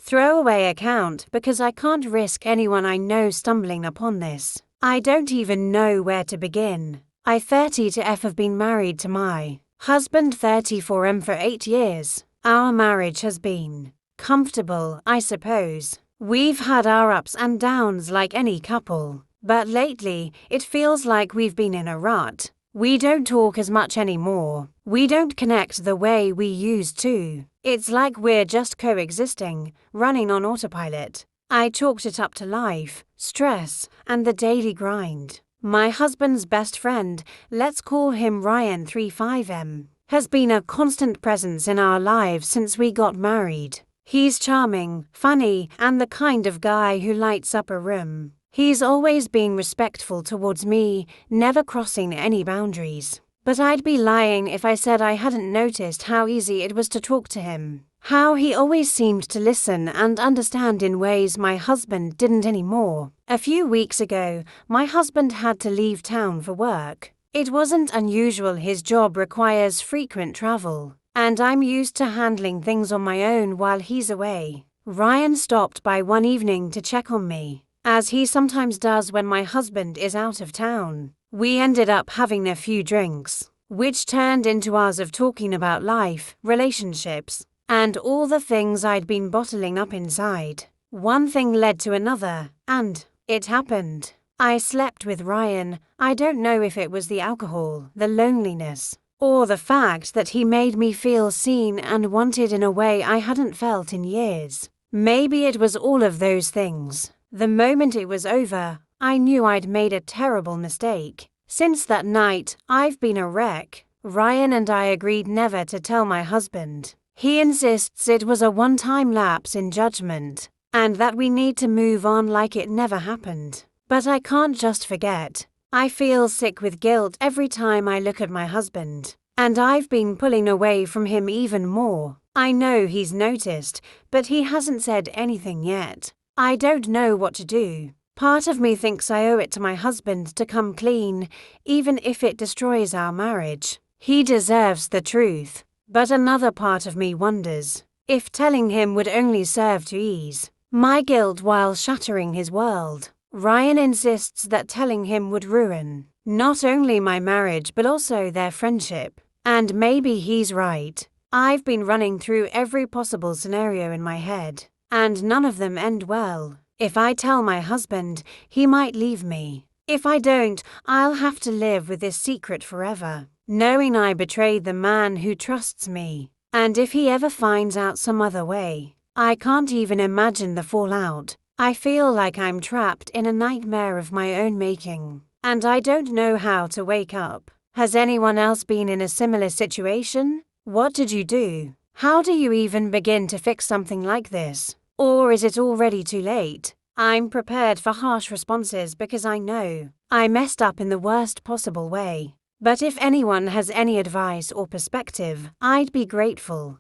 throwaway account because I can't risk anyone I know stumbling upon this. I don't even know where to begin. I 30 to F have been married to my husband 34 for 8 years. Our marriage has been comfortable, I suppose. We've had our ups and downs like any couple, but lately it feels like we've been in a rut. We don't talk as much anymore. We don't connect the way we used to. It's like we're just coexisting, running on autopilot. I chalked it up to life, stress, and the daily grind. My husband's best friend, let's call him Ryan 35M, has been a constant presence in our lives since we got married. He's charming, funny, and the kind of guy who lights up a room. He's always been respectful towards me, never crossing any boundaries. But I'd be lying if I said I hadn't noticed how easy it was to talk to him. How he always seemed to listen and understand in ways my husband didn't anymore. A few weeks ago, my husband had to leave town for work. It wasn't unusual, his job requires frequent travel, and I'm used to handling things on my own while he's away. Ryan stopped by one evening to check on me, as he sometimes does when my husband is out of town. We ended up having a few drinks, which turned into hours of talking about life, relationships, and all the things I'd been bottling up inside. One thing led to another, and it happened. I slept with Ryan. I don't know if it was the alcohol, the loneliness, or the fact that he made me feel seen and wanted in a way I hadn't felt in years. Maybe it was all of those things. The moment it was over, I knew I'd made a terrible mistake. Since that night, I've been a wreck. Ryan and I agreed never to tell my husband. He insists it was a one-time lapse in judgment, and that we need to move on like it never happened. But I can't just forget. I feel sick with guilt every time I look at my husband, and I've been pulling away from him even more. I know he's noticed, but he hasn't said anything yet. I don't know what to do. Part of me thinks I owe it to my husband to come clean, even if it destroys our marriage. He deserves the truth. But another part of me wonders if telling him would only serve to ease my guilt while shattering his world. Ryan insists that telling him would ruin not only my marriage but also their friendship. And maybe he's right. I've been running through every possible scenario in my head, and none of them end well. If I tell my husband, he might leave me. If I don't, I'll have to live with this secret forever, knowing I betrayed the man who trusts me. And if he ever finds out some other way, I can't even imagine the fallout. I feel like I'm trapped in a nightmare of my own making, and I don't know how to wake up. Has anyone else been in a similar situation? What did you do? How do you even begin to fix something like this? Or is it already too late? I'm prepared for harsh responses because I know I messed up in the worst possible way. But if anyone has any advice or perspective, I'd be grateful.